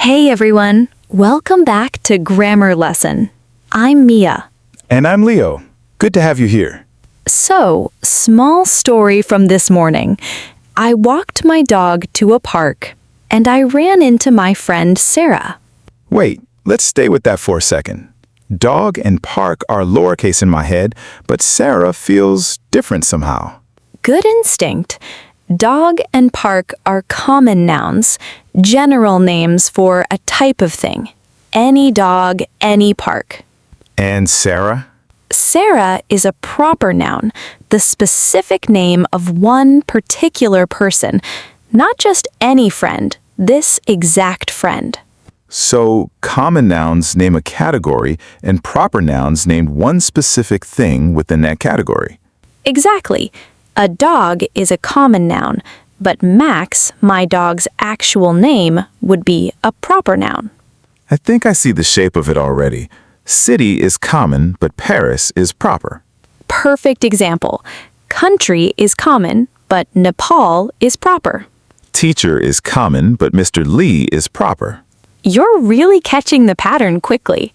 Hey everyone, welcome back to Grammar Lesson. I'm Mia. And I'm Leo. Good to have you here. So, small story from this morning. I walked my dog to a park and I ran into my friend Sarah. Wait, let's stay with that for a second. Dog and park are lowercase in my head, but Sarah feels different somehow. Good instinct. Dog and park are common nouns, general names for a type of thing. Any dog, any park. And Sarah? Sarah is a proper noun, the specific name of one particular person, not just any friend, this exact friend. So, common nouns name a category, and proper nouns name one specific thing within that category. Exactly. A dog is a common noun, but Max, my dog's actual name, would be a proper noun. I think I see the shape of it already. City is common, but Paris is proper. Perfect example. Country is common, but Nepal is proper. Teacher is common, but Mr. Lee is proper. You're really catching the pattern quickly.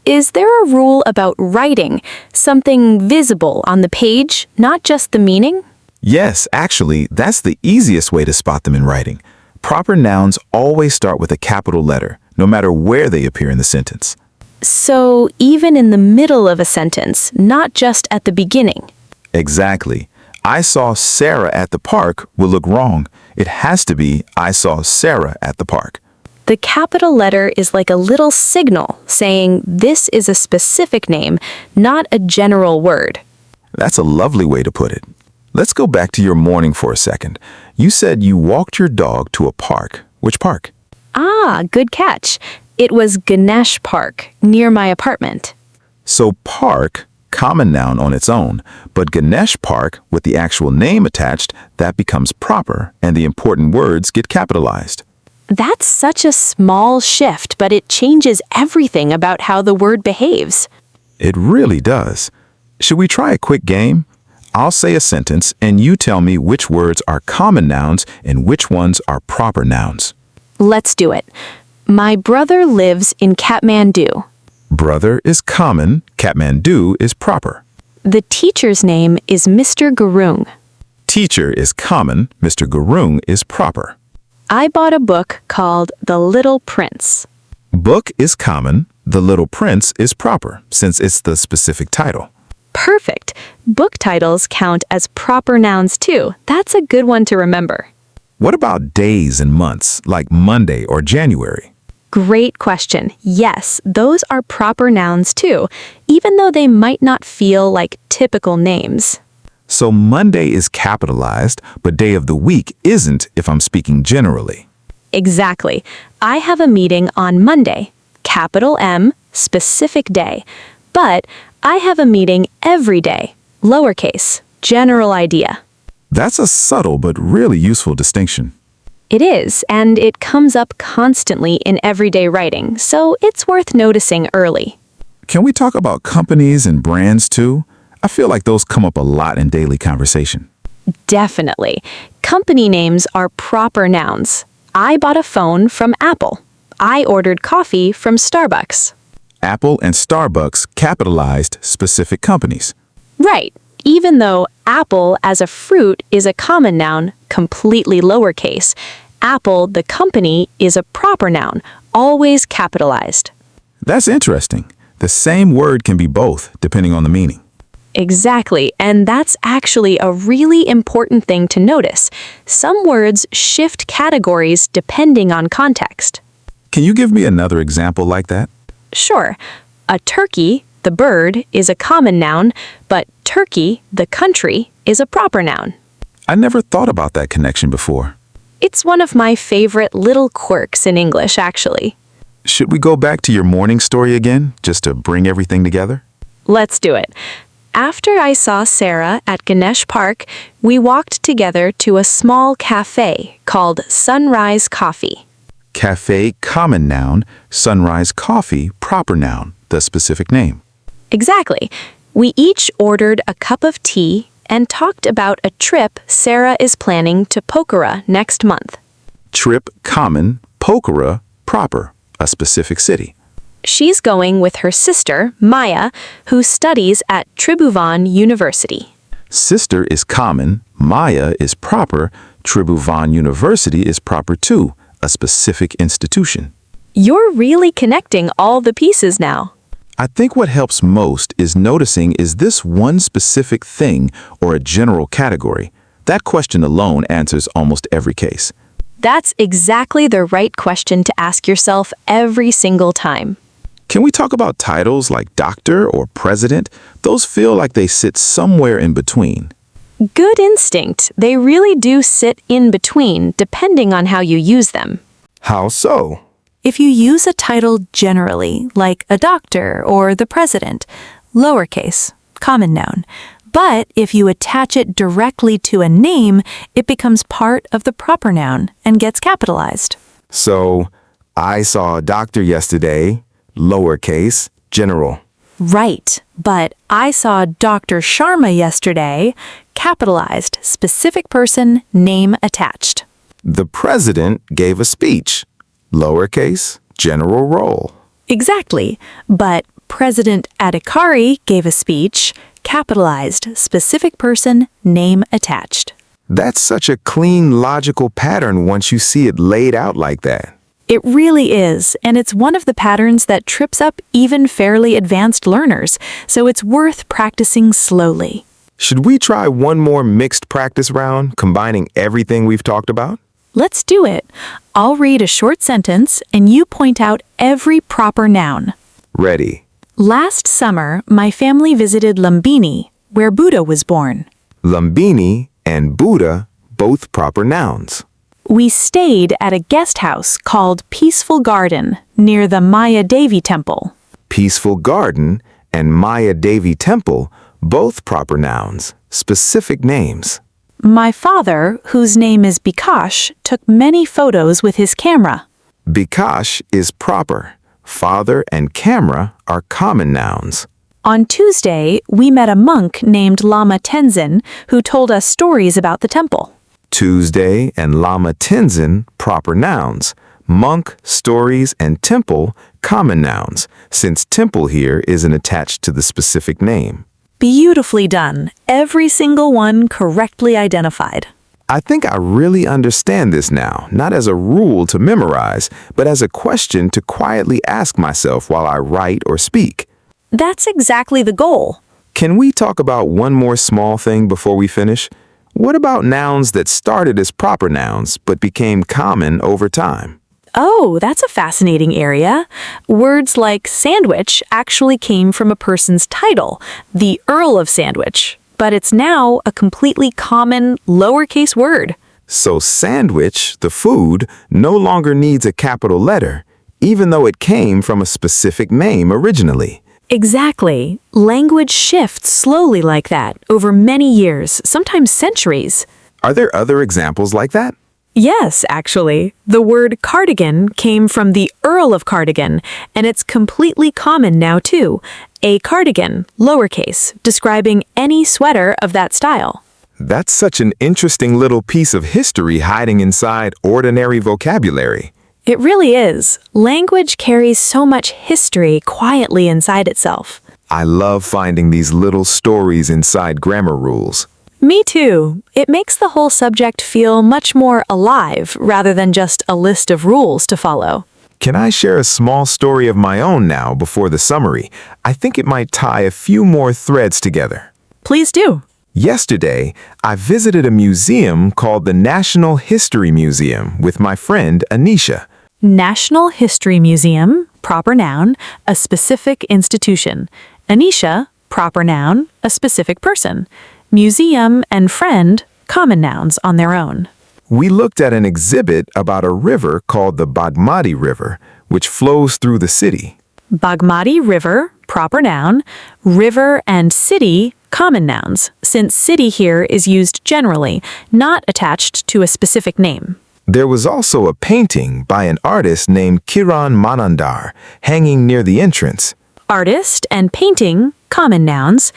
Is there a rule about writing, something visible on the page, not just the meaning? Yes, actually, that's the easiest way to spot them in writing. Proper nouns always start with a capital letter, no matter where they appear in the sentence. So even in the middle of a sentence, not just at the beginning. Exactly. I saw Sarah at the park will look wrong. It has to be I saw Sarah at the park. The capital letter is like a little signal saying this is a specific name, not a general word. That's a lovely way to put it. Let's go back to your morning for a second. You said you walked your dog to a park. Which park? Ah, good catch. It was Ganesh Park, near my apartment. So park, common noun on its own, but Ganesh Park, with the actual name attached, that becomes proper, and the important words get capitalized. That's such a small shift, but it changes everything about how the word behaves. It really does. Should we try a quick game? I'll say a sentence, and you tell me which words are common nouns and which ones are proper nouns. Let's do it. My brother lives in Kathmandu. Brother is common, Kathmandu is proper. The teacher's name is Mr. Gurung. Teacher is common, Mr. Gurung is proper. I bought a book called The Little Prince. Book is common, The Little Prince is proper, since it's the specific title. Perfect. Book titles count as proper nouns too. That's a good one to remember. What about days and months, like Monday or January? Great question. Yes, those are proper nouns too, even though they might not feel like typical names. So Monday is capitalized, but day of the week isn't if I'm speaking generally. Exactly. I have a meeting on Monday, capital M, specific day. But I have a meeting every day, lowercase, general idea. That's a subtle but really useful distinction. It is, and it comes up constantly in everyday writing, so it's worth noticing early. Can we talk about companies and brands too? I feel like those come up a lot in daily conversation. Definitely. Company names are proper nouns. I bought a phone from Apple. I ordered coffee from Starbucks. Apple and Starbucks capitalized specific companies. Right. Even though apple as a fruit is a common noun, completely lowercase, Apple, the company, is a proper noun, always capitalized. That's interesting. The same word can be both, depending on the meaning. Exactly, and that's actually a really important thing to notice. Some words shift categories depending on context. Can you give me another example like that? Sure. A turkey, the bird, is a common noun, but Turkey, the country, is a proper noun. I never thought about that connection before. It's one of my favorite little quirks in English, actually. Should we go back to your morning story again, just to bring everything together? Let's do it. After I saw Sarah at Ganesh Park, we walked together to a small cafe called Sunrise Coffee. Cafe, common noun, sunrise coffee, proper noun, the specific name. Exactly. We each ordered a cup of tea and talked about a trip Sarah is planning to Pokhara next month. Trip, common, Pokhara, proper, a specific city. She's going with her sister, Maya, who studies at Tribhuvan University. Sister is common, Maya is proper, Tribhuvan University is proper too, a specific institution. You're really connecting all the pieces now. I think what helps most is noticing, is this one specific thing or a general category? That question alone answers almost every case. That's exactly the right question to ask yourself every single time. Can we talk about titles like doctor or president? Those feel like they sit somewhere in between. Good instinct. They really do sit in between, depending on how you use them. How so? If you use a title generally, like a doctor or the president, lowercase, common noun. But if you attach it directly to a name, it becomes part of the proper noun and gets capitalized. So, I saw a doctor yesterday, lowercase, general. Right, but I saw Dr. Sharma yesterday, capitalized, specific person, name attached. The president gave a speech, lowercase, general role. Exactly, but President Adhikari gave a speech, capitalized, specific person, name attached. That's such a clean, logical pattern once you see it laid out like that. It really is, and it's one of the patterns that trips up even fairly advanced learners, so it's worth practicing slowly. Should we try one more mixed practice round, combining everything we've talked about? Let's do it. I'll read a short sentence, and you point out every proper noun. Ready. Last summer, my family visited Lumbini, where Buddha was born. Lumbini and Buddha, both proper nouns. We stayed at a guest house called Peaceful Garden near the Maya Devi Temple. Peaceful Garden and Maya Devi Temple, both proper nouns, specific names. My father, whose name is Bikash, took many photos with his camera. Bikash is proper. Father and camera are common nouns. On Tuesday, we met a monk named Lama Tenzin who told us stories about the temple. Tuesday and Lama Tenzin, proper nouns. Monk, stories, and temple, common nouns, since temple here isn't attached to the specific name. Beautifully done. Every single one correctly identified. I think I really understand this now, not as a rule to memorize, but as a question to quietly ask myself while I write or speak. That's exactly the goal. Can we talk about one more small thing before we finish? What about nouns that started as proper nouns but became common over time? Oh, that's a fascinating area. Words like sandwich actually came from a person's title, the Earl of Sandwich, but it's now a completely common lowercase word. So sandwich, the food, no longer needs a capital letter, even though it came from a specific name originally. Exactly. Language shifts slowly like that over many years, sometimes centuries. Are there other examples like that? Yes, actually. The word cardigan came from the Earl of Cardigan, and it's completely common now too. A cardigan, lowercase, describing any sweater of that style. That's such an interesting little piece of history hiding inside ordinary vocabulary. It really is. Language carries so much history quietly inside itself. I love finding these little stories inside grammar rules. Me too. It makes the whole subject feel much more alive rather than just a list of rules to follow. Can I share a small story of my own now before the summary? I think it might tie a few more threads together. Please do. Yesterday, I visited a museum called the National History Museum with my friend Anisha. National History Museum, proper noun, a specific institution. Anisha, proper noun, a specific person. Museum and friend, common nouns on their own. We looked at an exhibit about a river called the Bagmati River, which flows through the city. Bagmati River, proper noun. River and city, common nouns, since city here is used generally, not attached to a specific name. There was also a painting by an artist named Kiran Manandar hanging near the entrance. Artist and painting, common nouns.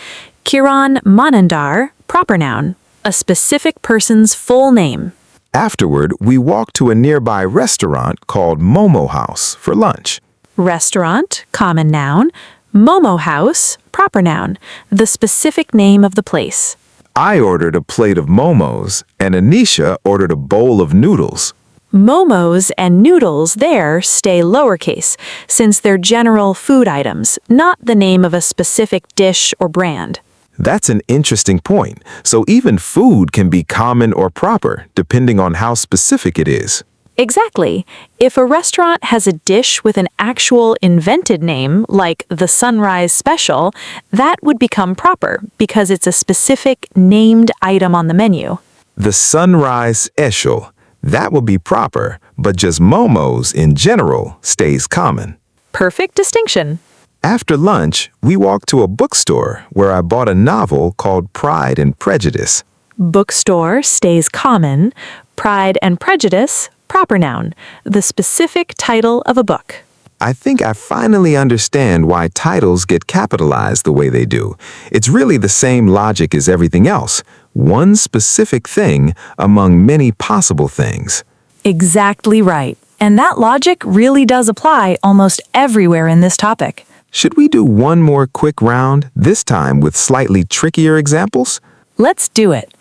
Kiran Manandar, proper noun, a specific person's full name. Afterward, we walked to a nearby restaurant called Momo House for lunch. Restaurant, common noun. Momo House, proper noun. The specific name of the place. I ordered a plate of momos, and Anisha ordered a bowl of noodles. Momos and noodles there stay lowercase, since they're general food items, not the name of a specific dish or brand. That's an interesting point. So even food can be common or proper, depending on how specific it is. Exactly. If a restaurant has a dish with an actual invented name, like the Sunrise Special, that would become proper because it's a specific named item on the menu. The Sunrise Special, that would be proper, but just momos in general stays common. Perfect distinction. After lunch, we walked to a bookstore where I bought a novel called Pride and Prejudice. Bookstore stays common. Pride and Prejudice, proper noun, the specific title of a book. I think I finally understand why titles get capitalized the way they do. It's really the same logic as everything else. One specific thing among many possible things. Exactly right. And that logic really does apply almost everywhere in this topic. Should we do one more quick round, this time with slightly trickier examples? Let's do it.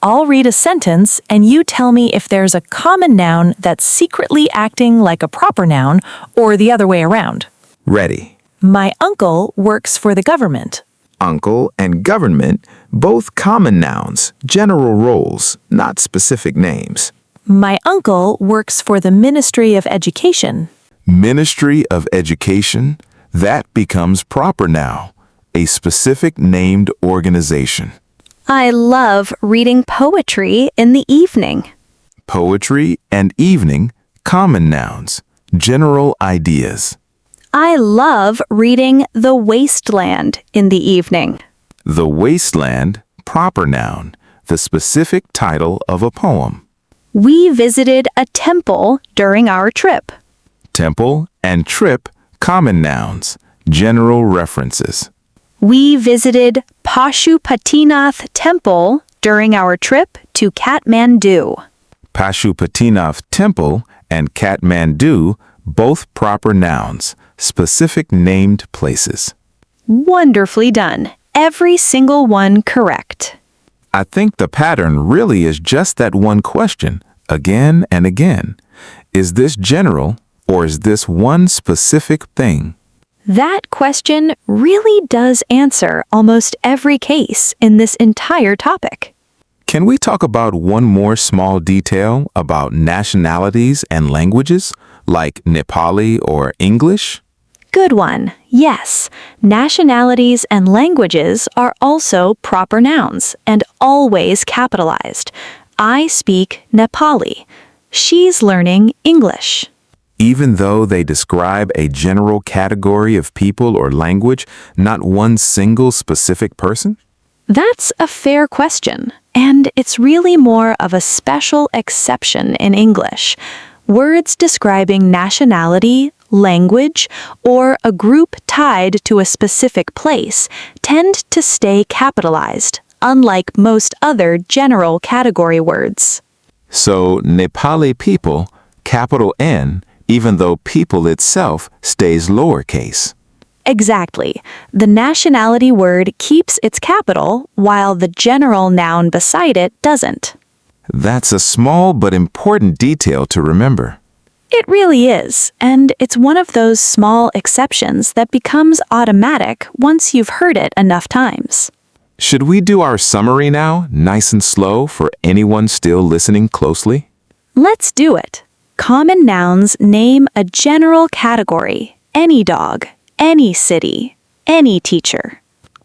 I'll read a sentence and you tell me if there's a common noun that's secretly acting like a proper noun or the other way around. Ready. My uncle works for the government. Uncle and government, both common nouns, general roles, not specific names. My uncle works for the Ministry of Education. Ministry of Education, that becomes proper now, a specific named organization. I love reading poetry in the evening. Poetry and evening, common nouns, general ideas. I love reading The Wasteland in the evening. The Wasteland, proper noun, the specific title of a poem. We visited a temple during our trip. Temple and trip, common nouns, general references. We visited Pashupatinath Temple during our trip to Kathmandu. Pashupatinath Temple and Kathmandu, both proper nouns, specific named places. Wonderfully done. Every single one correct. I think the pattern really is just that one question, again and again. Is this general or is this one specific thing? That question really does answer almost every case in this entire topic. Can we talk about one more small detail about nationalities and languages, like Nepali or English? Good one. Yes, nationalities and languages are also proper nouns and always capitalized. I speak Nepali. She's learning English. Even though they describe a general category of people or language, not one single specific person? That's a fair question, and it's really more of a special exception in English. Words describing nationality, language, or a group tied to a specific place tend to stay capitalized, unlike most other general category words. So, Nepali people, capital N, even though people itself stays lowercase. Exactly. The nationality word keeps its capital, while the general noun beside it doesn't. That's a small but important detail to remember. It really is, and it's one of those small exceptions that becomes automatic once you've heard it enough times. Should we do our summary now, nice and slow, for anyone still listening closely? Let's do it. Common nouns name a general category, any dog, any city, any teacher.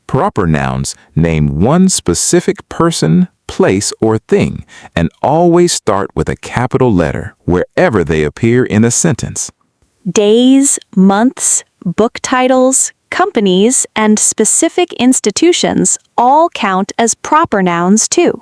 Proper nouns name one specific person, place, or thing, and always start with a capital letter wherever they appear in a sentence. Days, months, book titles, companies, and specific institutions all count as proper nouns too.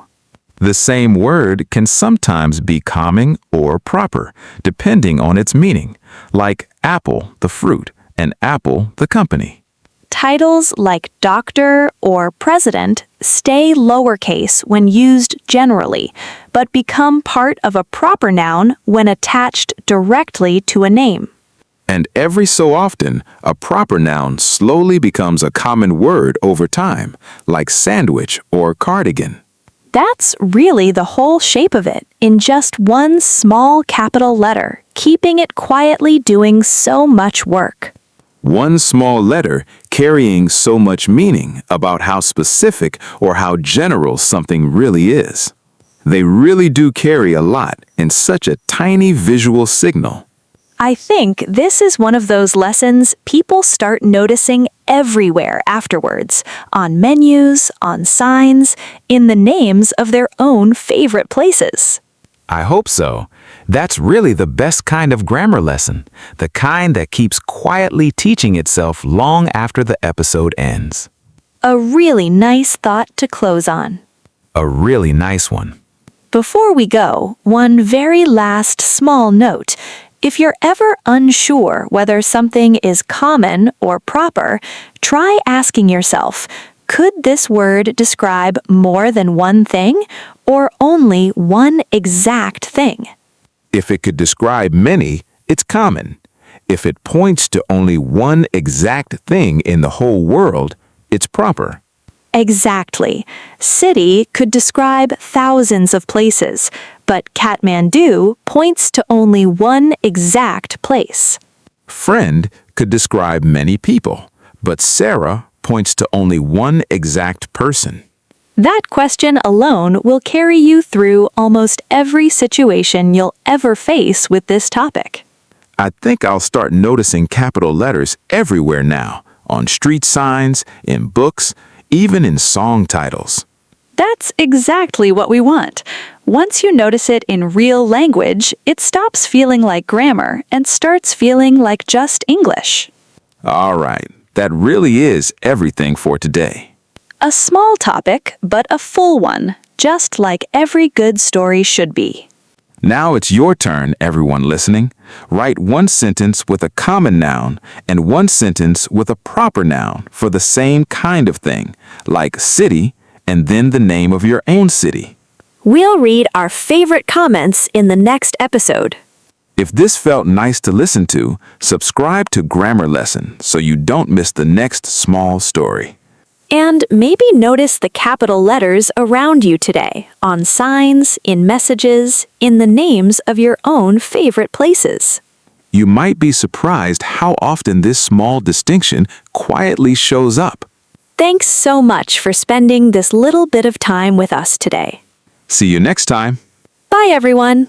The same word can sometimes be common or proper, depending on its meaning, like apple, the fruit, and apple, the company. Titles like doctor or president stay lowercase when used generally, but become part of a proper noun when attached directly to a name. And every so often, a proper noun slowly becomes a common word over time, like sandwich or cardigan. That's really the whole shape of it, in just one small capital letter, keeping it quietly doing so much work. One small letter carrying so much meaning about how specific or how general something really is. They really do carry a lot in such a tiny visual signal. I think this is one of those lessons people start noticing everywhere afterwards, on menus, on signs, in the names of their own favorite places. I hope so. That's really the best kind of grammar lesson, the kind that keeps quietly teaching itself long after the episode ends. A really nice thought to close on. A really nice one. Before we go, one very last small note. If you're ever unsure whether something is common or proper, try asking yourself, could this word describe more than one thing or only one exact thing? If it could describe many, it's common. If it points to only one exact thing in the whole world, it's proper. Exactly. City could describe thousands of places, but Kathmandu points to only one exact place. Friend could describe many people, but Sarah points to only one exact person. That question alone will carry you through almost every situation you'll ever face with this topic. I think I'll start noticing capital letters everywhere now, on street signs, in books, even in song titles. That's exactly what we want. Once you notice it in real language, it stops feeling like grammar and starts feeling like just English. All right, that really is everything for today. A small topic, but a full one, just like every good story should be. Now it's your turn, everyone listening. Write one sentence with a common noun and one sentence with a proper noun for the same kind of thing, like city, and then the name of your own city. We'll read our favorite comments in the next episode. If this felt nice to listen to, subscribe to Grammar Lesson so you don't miss the next small story. And maybe notice the capital letters around you today, on signs, in messages, in the names of your own favorite places. You might be surprised how often this small distinction quietly shows up. Thanks so much for spending this little bit of time with us today. See you next time. Bye, everyone.